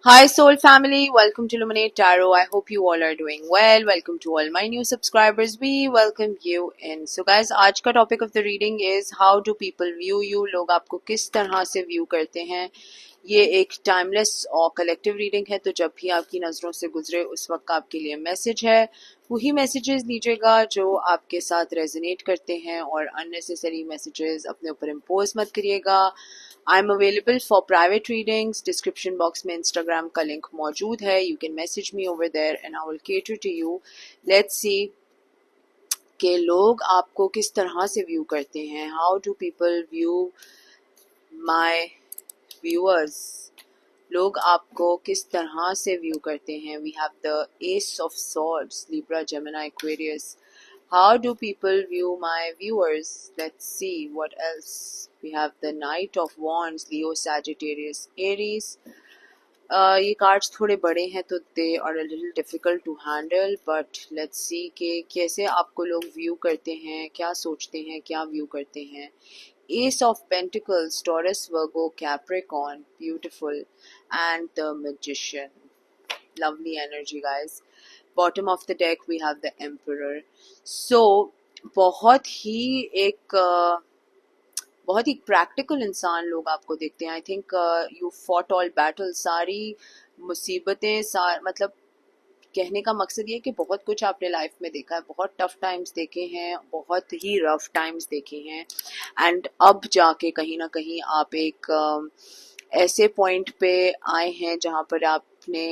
Hi, Soul Family. Welcome to Illuminate Tarot. I hope you all are doing well. Welcome to all my new subscribers. We welcome you in. So, guys, आज का topic of the reading is how do people view you? लोग आपको किस तरह से view करते हैं? ये एक टाइमलेस और कलेक्टिव रीडिंग है, तो जब भी आपकी नज़रों से गुजरे उस वक्त आपके लिए मैसेज है, वही मैसेजेस लीजिएगा जो आपके साथ रेजोनेट करते हैं, और अननेसेसरी मैसेजेस अपने ऊपर इम्पोज मत करिएगा। I am available for private readings. Description box में इंस्टाग्राम का लिंक मौजूद है, you can message me over there and I will cater to you. Let's see कि लोग आपको किस तरह से व्यू करते हैं। How do people view my viewers? लोग आपको किस तरह से व्यू करते हैं। We have the ace of swords, Libra, Gemini, Aquarius. How do people view my viewers? Let's see what else. We have the knight of wands, Leo, Sagittarius, Aries. ये cards थोड़े बड़े हैं तो they are a little difficult to handle, but let's see कि कैसे आपको लोग view करते हैं, क्या सोचते हैं, क्या व्यू करते हैं। Ace of Pentacles, Taurus, Virgo, Capricorn, beautiful, and the Magician. Lovely energy, guys. Bottom of the deck we have the Emperor. So बहुत ही एक बहुत ही प्रैक्टिकल इंसान लोग आपको देखते हैं। I think you fought all battle, सारी मुसीबतें मतलब कहने का मकसद ये है कि बहुत कुछ आपने लाइफ में देखा है, बहुत टफ टाइम्स देखे हैं, बहुत ही रफ टाइम्स देखे हैं, एंड अब जाके कहीं ना कहीं आप एक ऐसे पॉइंट पे आए हैं जहाँ पर आपने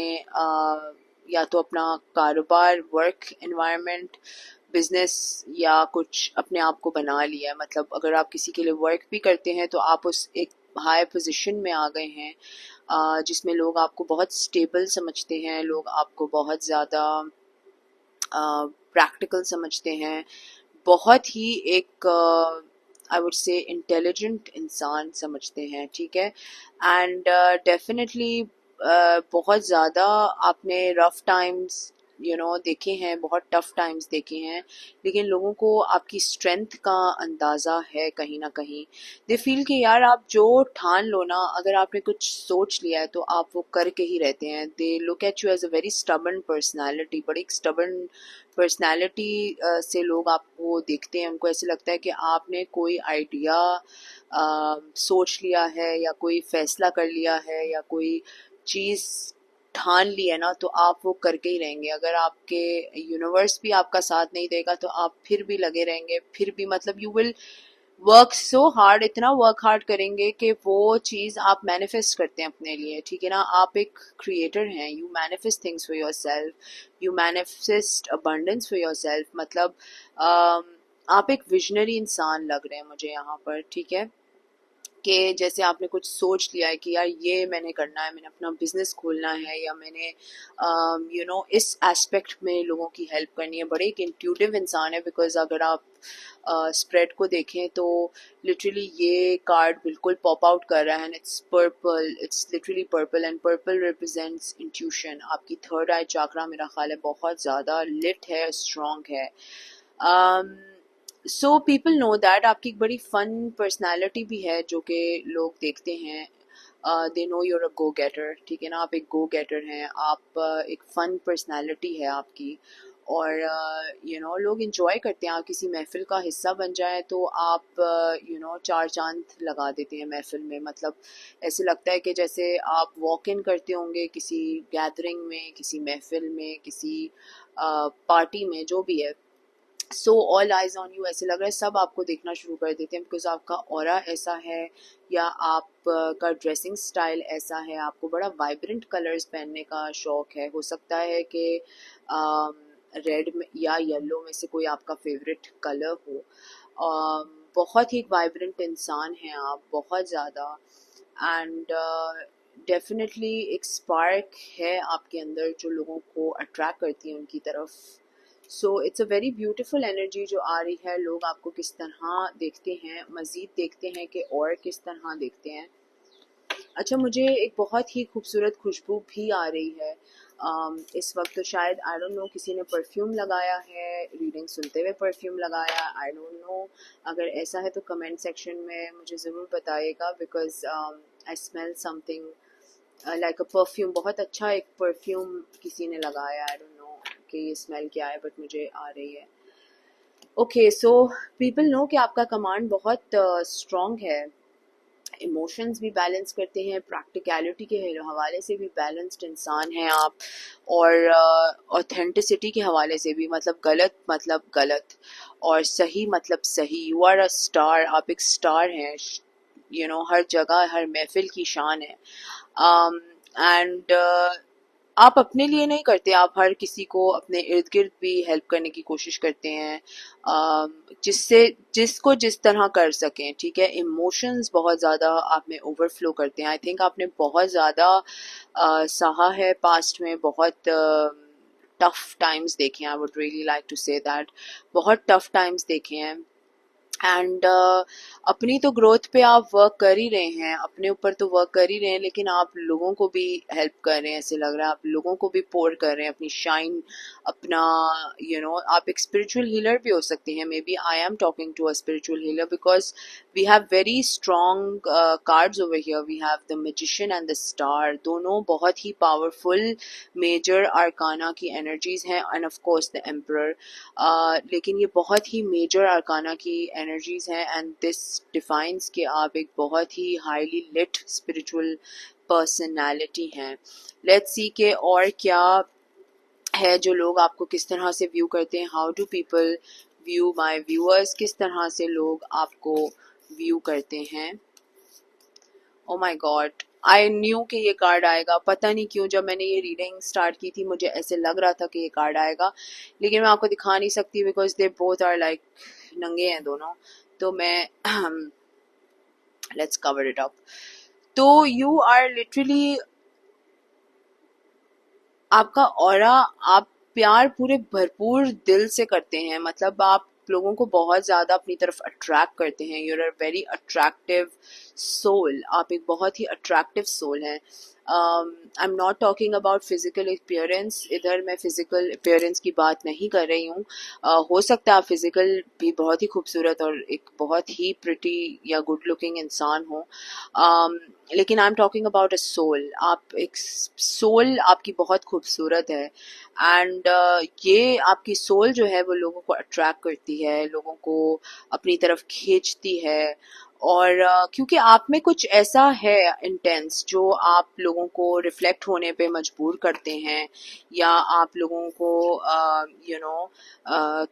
या तो अपना कारोबार, वर्क एनवायरनमेंट, बिजनेस या कुछ अपने आप को बना लिया है। मतलब अगर आप किसी के लिए वर्क भी करते हैं तो आप उस एक हाई पोजीशन में आ गए हैं जिसमें लोग आपको बहुत स्टेबल समझते हैं, लोग आपको बहुत ज़्यादा प्रैक्टिकल समझते हैं, बहुत ही एक आई वुड से इंटेलिजेंट इंसान समझते हैं, ठीक है। एंड डेफिनेटली बहुत ज़्यादा आपने रफ टाइम्स देखे हैं, बहुत टफ टाइम्स देखे हैं, लेकिन लोगों को आपकी स्ट्रेंथ का अंदाज़ा है कहीं ना कहीं। दे फील कि यार आप जो ठान लो ना, अगर आपने कुछ सोच लिया है तो आप वो करके ही रहते हैं। They look at you as a very stubborn personality. बड़ी स्टबर्न पर्सनैलिटी से लोग आपको देखते हैं, उनको ऐसे लगता है कि आपने कोई आइडिया सोच लिया है या कोई फैसला कर लिया है या कोई चीज़ ठान ली है ना, तो आप वो करके ही रहेंगे। अगर आपके यूनिवर्स भी आपका साथ नहीं देगा तो आप फिर भी लगे रहेंगे, फिर भी मतलब you will work so hard, इतना वर्क हार्ड करेंगे कि वो चीज़ आप मैनिफेस्ट करते हैं अपने लिए, ठीक है ना। आप एक क्रिएटर हैं, you manifest things for your self, you manifest abundance for your self. मतलब आप एक विजनरी इंसान लग रहे हैं मुझे यहाँ पर, ठीक है। कि जैसे आपने कुछ सोच लिया है कि यार ये मैंने करना है, मैंने अपना बिजनेस खोलना है, या मैंने इस एस्पेक्ट में लोगों की हेल्प करनी है। बड़े एक इंट्यूटिव इंसान है, बिकॉज अगर आप स्प्रेड को देखें तो लिटरली ये कार्ड बिल्कुल पॉप आउट कर रहा है, and it's purple, it's literally purple, and purple represents intuition. आपकी थर्ड आई चाकरा मेरा ख्याल है बहुत ज़्यादा लिट है, स्ट्रॉन्ग है। सो पीपल नो दैट आपकी एक बड़ी फन पर्सनैलिटी भी है जो कि लोग देखते हैं। दे नो यूर अ गो गेटर, ठीक है ना। आप एक गो गेटर हैं, आप एक फन पर्सनैलिटी है आपकी, और लोग इन्जॉय करते हैं। आप किसी महफिल का हिस्सा बन जाए तो आप चार चांद लगा देते हैं महफिल में। मतलब ऐसे लगता है कि जैसे आप वॉक इन करते होंगे किसी गैदरिंग में, किसी महफिल में, किसी पार्टी में, जो भी है। So all eyes on you, ऐसे लग रहा है सब आपको देखना शुरू कर देते हैं, बिकॉज आपका ऑरा ऐसा है, या आप का ड्रेसिंग स्टाइल ऐसा है। आपको बड़ा वाइब्रेंट कलर्स पहनने का शौक है। हो सकता है कि रेड में या येलो में से कोई आपका फेवरेट कलर हो। बहुत ही वाइब्रेंट इंसान हैं आप, बहुत ज़्यादा। एंड डेफिनेटली एक स्पार्क है आपके अंदर जो लोगों को अट्रैक्ट करती है उनकी तरफ। So it's a very beautiful energy जो आ रही है। लोग आपको किस तरह देखते हैं, मज़ीद देखते हैं कि और किस तरह देखते हैं। अच्छा, मुझे एक बहुत ही खूबसूरत खुशबू भी आ रही है इस वक्त। तो शायद आई डोंट नो किसी ने परफ्यूम लगाया है, रीडिंग सुनते हुए परफ्यूम लगाया, आई डोंट नो। अगर ऐसा है तो कमेंट सेक्शन में मुझे ज़रूर बताइएगा, because I smell something like a perfume, बहुत अच्छा एक परफ्यूम किसी ने लगाया, आई डोंट नो कि ये स्मेल क्या है बट मुझे आ रही है। ओके, सो पीपल नो कि आपका कमांड बहुत स्ट्रॉन्ग है, इमोशंस भी बैलेंस करते हैं, प्रैक्टिकलिटी के हवाले से भी बैलेंस्ड इंसान हैं आप, और ऑथेंटिसिटी के हवाले से भी, मतलब गलत और सही मतलब सही। यू आर अ स्टार, आप एक स्टार हैं, हर जगह हर महफिल की शान है। एंड आप अपने लिए नहीं करते, आप हर किसी को अपने इर्द गिर्द भी हेल्प करने की कोशिश करते हैं, जिससे जिसको जिस तरह कर सकें, ठीक है। इमोशंस बहुत ज़्यादा आप में ओवरफ्लो करते हैं। आई थिंक आपने बहुत ज़्यादा सहा है पास्ट में, बहुत टफ टाइम्स देखे हैं। I would really like to say that, बहुत टफ टाइम्स देखे हैं। एंड अपनी तो ग्रोथ पे आप वर्क कर ही रहे हैं, अपने ऊपर तो वर्क कर ही रहे हैं, लेकिन आप लोगों को भी हेल्प कर रहे हैं, ऐसे लग रहा है आप लोगों को भी पोर कर रहे हैं अपनी शाइन, अपना आप एक स्पिरिचुअल हीलर भी हो सकते हैं। Maybe I am talking to a spiritual healer because we have very strong cards over here. We have the magician and the star, दोनों बहुत ही पावरफुल मेजर आर्काना की एनर्जीज हैं, and of course the emperor. लेकिन ये बहुत ही major arcana की एनर्जीज हैं, एंड दिस डिफाइंस कि आप एक बहुत ही हाईली लिट स्पिरिचुअल पर्सनालिटी हैं। लेट्स सी के और क्या है जो लोग आपको किस तरह से व्यू करते हैं। How do people view my viewers, किस तरह से लोग आपको व्यू करते हैं। Oh my God, I knew कि ये कार्ड आएगा, पता नहीं क्यों जब मैंने ये रीडिंग स्टार्ट की थी मुझे ऐसे लग रहा था कि ये कार्ड आएगा, लेकिन मैं आपको दिखा नहीं सकती because they both are like नंगे हैं दोनों, तो मैं लेट्स कवर इट अप। तो यू आर लिटरली, आपका ऑरा, आप प्यार पूरे भरपूर दिल से करते हैं, मतलब आप लोगों को बहुत ज़्यादा अपनी तरफ अट्रैक्ट करते हैं। You're are very attractive soul, आप एक बहुत ही अट्रैक्टिव सोल हैं। I am not talking about physical appearance, इधर मैं फिजिकल अपीयरेंस की बात नहीं कर रही हूँ। हो सकता है आप फिजिकल भी बहुत ही खूबसूरत और एक बहुत ही प्रिटी या गुड लुकिंग इंसान हो, लेकिन I am talking about a soul. आप एक सोल आपकी बहुत खूबसूरत है, एंड ये आपकी सोल जो है वो लोगों को अट्रैक्ट करती है, लोगों को अपनी तरफ खींचती है, और क्योंकि आप में कुछ ऐसा है इंटेंस जो आप लोगों को रिफ्लेक्ट होने पे मजबूर करते हैं, या आप लोगों को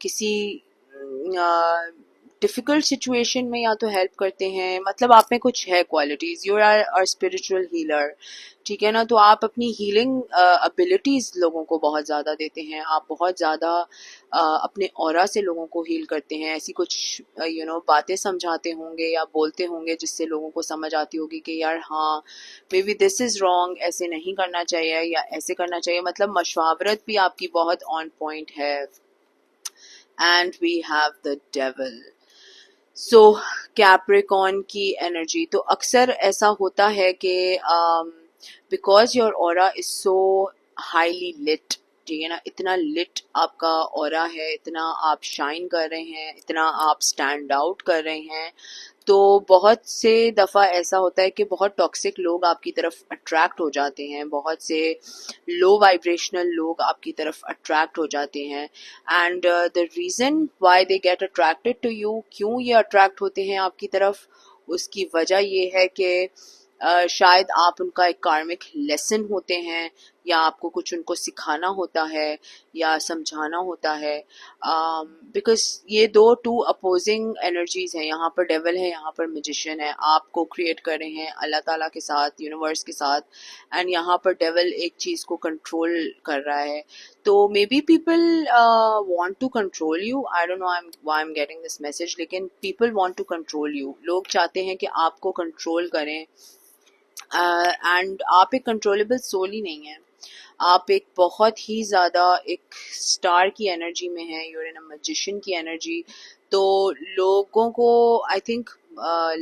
किसी डिफिकल्ट सिचुएशन में या तो हेल्प करते हैं, मतलब आप में कुछ है qualities. You are a spiritual healer, ठीक है ना। तो आप अपनी हीलिंग एबिलिटीज लोगों को बहुत ज़्यादा देते हैं, आप बहुत ज़्यादा अपने ऑरा से लोगों को हील करते हैं। ऐसी कुछ बातें समझाते होंगे या बोलते होंगे जिससे लोगों को समझ आती होगी कि यार हाँ, may be this is wrong, ऐसे नहीं करना चाहिए या ऐसे करना चाहिए, मतलब मशवावरत भी आपकी बहुत ऑन पॉइंट है। And we have the devil. So Capricorn की एनर्जी, तो अक्सर ऐसा होता है कि because your aura is so highly lit, ठीक है ना, इतना लिट आपका ऑरा है, इतना आप शाइन कर रहे हैं, इतना आप स्टैंड आउट कर रहे हैं, तो बहुत से दफ़ा ऐसा होता है कि बहुत टॉक्सिक लोग आपकी तरफ अट्रैक्ट हो जाते हैं, बहुत से लो वाइब्रेशनल लोग आपकी तरफ अट्रैक्ट हो जाते हैं, and the reason why they get attracted to you, क्यों ये अट्रैक्ट होते हैं आपकी तरफ, उसकी वजह ये है कि शायद आप उनका एक कार्मिक लेसन होते हैं, या आपको कुछ उनको सिखाना होता है या समझाना होता है, बिकॉज ये दो टू अपोजिंग एनर्जीज हैं। यहाँ पर डेविल है, यहाँ पर मैजिशियन है, आपको क्रिएट कर रहे हैं अल्लाह ताला के साथ, यूनिवर्स के साथ, एंड यहाँ पर डेविल एक चीज़ को कंट्रोल कर रहा है। तो maybe people want to control you, I don't know why I am getting this message, लेकिन people want to control you, लोग चाहते हैं कि आपको कंट्रोल करें, एंड आप एक कंट्रोलेबल सोल ही नहीं है, आप एक बहुत ही ज़्यादा एक स्टार की एनर्जी में है, यूर इन अ मैजिशियन की एनर्जी। तो लोगों को आई थिंक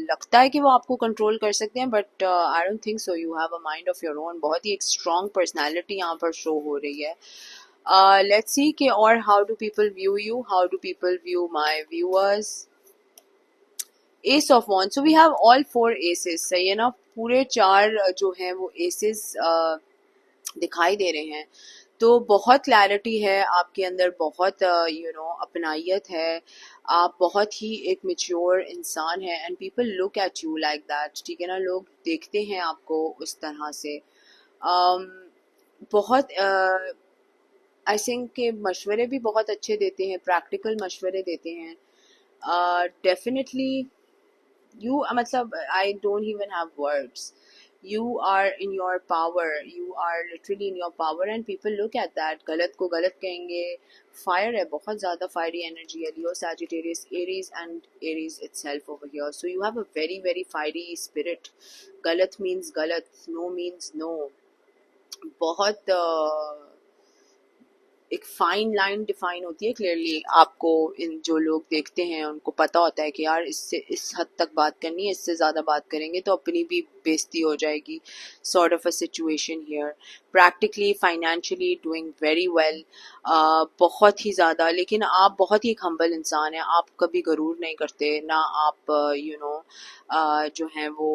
लगता है कि वो आपको कंट्रोल कर सकते हैं, but I don't think so. You have a mind of your own, बहुत ही एक स्ट्रॉन्ग पर्सनैलिटी यहाँ पर शो हो रही है। लेट्स सी कि और how do people view you, how do people view my viewers. Ace of Wands, so we have all four aces, सही है ना, पूरे 4 जो हैं वो एसेस दिखाई दे रहे हैं। तो बहुत क्लैरिटी है आपके अंदर, बहुत अपनाइयत है, आप बहुत ही एक मेच्योर इंसान है and people look at you like that, ठीक है ना, लोग देखते हैं आपको उस तरह से। um, बहुत आई थिंक के मशवरे भी बहुत अच्छे देते हैं, प्रैक्टिकल मशवरे देते हैं। डेफिनेटली you मतलब I don't even have words. You are in your power, you are literally in your power and people look at that, गलत को गलत कहेंगे। फायर है, बहुत ज़्यादा फायरी एनर्जी है, लियो Sagittarius Aries and Aries itself over here, so you have a very very fiery spirit। गलत means गलत, no means no। बहुत एक फाइन लाइन डिफाइन होती है क्लियरली, आपको इन जो लोग देखते हैं उनको पता होता है कि यार इससे इस हद तक बात करनी है, इससे ज़्यादा बात करेंगे तो अपनी भी बेइज्जती हो जाएगी, sort of a situation here. Practically financially doing very well, बहुत ही ज़्यादा। लेकिन आप बहुत ही एक हम्बल इंसान हैं, आप कभी गरूर नहीं करते ना, आप जो हैं वो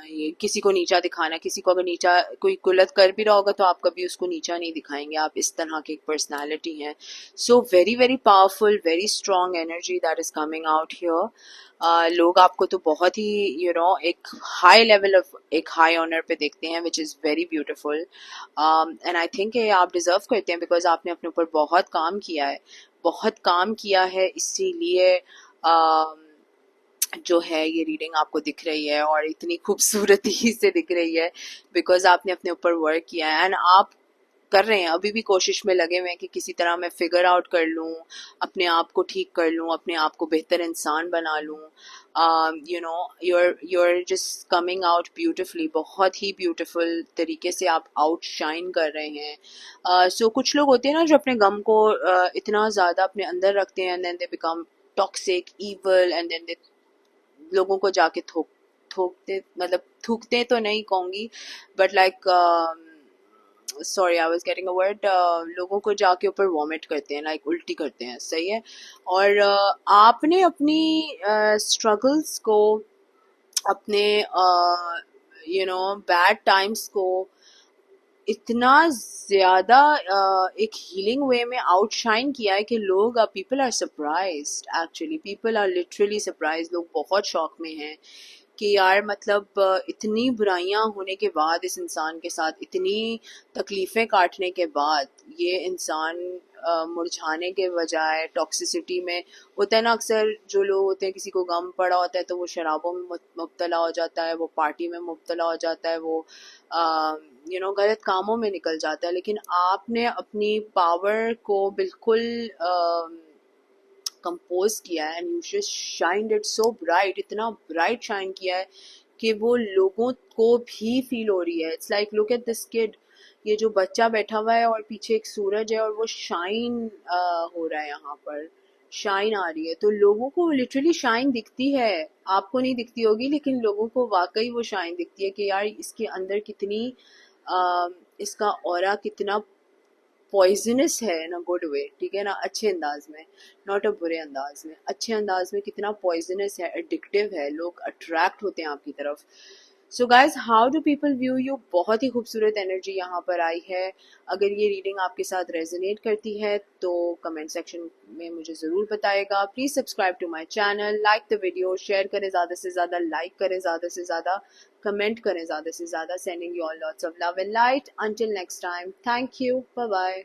ये किसी को नीचा दिखाना, किसी को अगर नीचा कोई गलत कर भी रहा होगा तो आप कभी उसको नीचा नहीं दिखाएंगे, आप इस तरह की एक पर्सनालिटी हैं। So very very powerful, very strong energy that is coming out here. लोग आपको तो बहुत ही एक हाई लेवल ऑफ एक हाई ऑनर पे देखते हैं, which is very beautiful and I think आप डिजर्व करते हैं, बिकॉज आपने अपने ऊपर बहुत काम किया है, बहुत काम किया है, इसीलिए जो है ये रीडिंग आपको दिख रही है और इतनी खूबसूरती से दिख रही है, बिकॉज आपने अपने ऊपर वर्क किया है एंड आप कर रहे हैं, अभी भी कोशिश में लगे हुए हैं कि किसी तरह मैं फिगर आउट कर लूँ, अपने आप को ठीक कर लूँ, अपने आप को बेहतर इंसान बना लूँ। you're just coming out beautifully, बहुत ही ब्यूटीफुल तरीके से आप आउटशाइन कर रहे हैं। सो कुछ लोग होते हैं ना जो अपने गम को इतना ज़्यादा अपने अंदर रखते हैं and then they become toxic, evil and then they लोगों को जाके थोकते, मतलब थूकते तो नहीं कहूँगी, but like sorry I was getting a word, लोगों को जाके ऊपर वॉमिट करते हैं, लाइक उल्टी करते हैं, सही है। और आपने अपनी स्ट्रगल्स को, अपने बैड टाइम्स को इतना ज़्यादा एक हीलिंग वे में आउटशाइन किया है कि लोग, people are surprised, actually people are literally surprised. लोग बहुत शौक में हैं कि यार मतलब इतनी बुराइयां होने के बाद, इस इंसान के साथ इतनी तकलीफ़ें काटने के बाद, ये इंसान मुरझाने के बजाय टॉक्सिसिटी में होता है ना, अक्सर जो लोग होते हैं किसी को गम पड़ा होता है तो वो शराबों में मुब्तला हो जाता है, वो पार्टी में मुब्तला हो जाता है, वो गलत कामों में निकल जाता है। लेकिन आपने अपनी पावर को बिल्कुल कंपोज किया है and you just shined it so bright, इतना ब्राइट शाइन किया है कि वो लोगों को भी फील हो रही है। It's like look at this kid, ये जो बच्चा बैठा हुआ है और पीछे एक सूरज है और वो शाइन हो रहा है, यहाँ पर शाइन आ रही है, तो लोगों को लिटरली शाइन दिखती है। आपको नहीं दिखती होगी लेकिन लोगों को वाकई वो शाइन दिखती है कि यार इसके अंदर कितनी इसका ऑरा कितना पॉइजनस है, इन अ गुड वे, ठीक है ना, अच्छे अंदाज में, नॉट अ बुरे अंदाज में, अच्छे अंदाज में कितना पॉइजनस है, एडिक्टिव है, लोग अट्रैक्ट होते हैं आपकी तरफ। So guys, how do people view you, बहुत ही खूबसूरत एनर्जी यहाँ पर आई है। अगर ये रीडिंग आपके साथ रेजोनेट करती है तो कमेंट सेक्शन में मुझे ज़रूर बताएगा। Please subscribe to my channel, like the video, share करें ज़्यादा से ज़्यादा, लाइक करें ज़्यादा से ज़्यादा, कमेंट करें ज़्यादा से ज़्यादा। Sending you all lots of love and light. Until next time, thank you, bye bye.